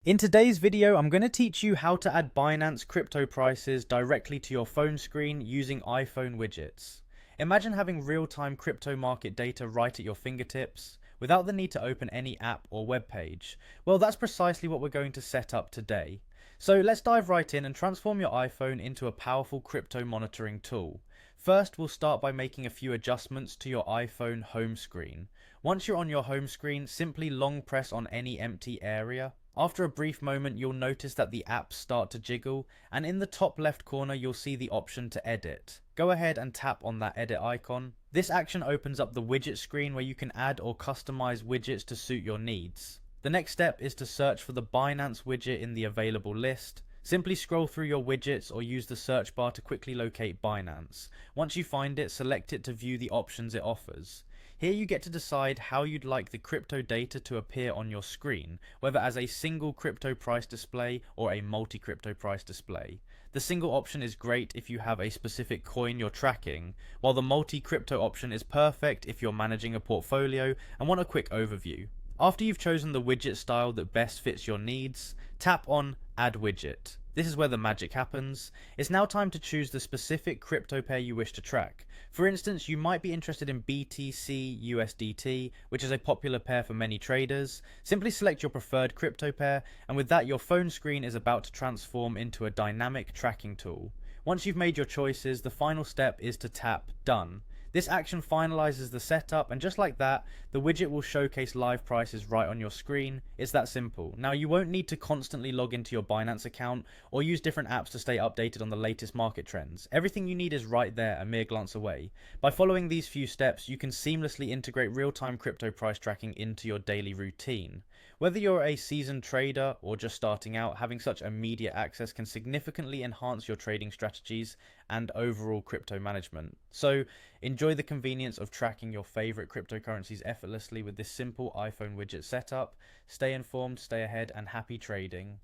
In today's video, I'm going to teach you how to add Binance crypto prices directly to your phone screen using iPhone widgets. Imagine having real-time crypto market data right at your fingertips without the need to open any app or web page. Well, that's precisely what we're going to set up today. So let's dive right in and transform your iPhone into a powerful crypto monitoring tool. First, we'll start by making a few adjustments to your iPhone home screen. Once you're on your home screen, simply long press on any empty area. After a brief moment, you'll notice that the apps start to jiggle, and in the top left corner you'll see the option to edit. Go ahead and tap on that edit icon. This action opens up the widget screen where you can add or customize widgets to suit your needs. The next step is to search for the Binance widget in the available list. Simply scroll through your widgets or use the search bar to quickly locate Binance. Once you find it, select it to view the options it offers. Here you get to decide how you'd like the crypto data to appear on your screen, whether as a single crypto price display or a multi-crypto price display. The single option is great if you have a specific coin you're tracking, while the multi-crypto option is perfect if you're managing a portfolio and want a quick overview. After you've chosen the widget style that best fits your needs, tap on Add Widget. This is where the magic happens. It's now time to choose the specific crypto pair you wish to track. For instance, you might be interested in BTC USDT, which is a popular pair for many traders. Simply select your preferred crypto pair, and with that your phone screen is about to transform into a dynamic tracking tool. Once you've made your choices, the final step is to tap Done. This action finalizes the setup, and just like that, the widget will showcase live prices right on your screen. It's that simple. Now, you won't need to constantly log into your Binance account or use different apps to stay updated on the latest market trends. Everything you need is right there, a mere glance away. By following these few steps, you can seamlessly integrate real-time crypto price tracking into your daily routine. Whether you're a seasoned trader or just starting out, having such immediate access can significantly enhance your trading strategies and overall crypto management. So, enjoy the convenience of tracking your favorite cryptocurrencies effortlessly with this simple iPhone widget setup. Stay informed, stay ahead, and happy trading.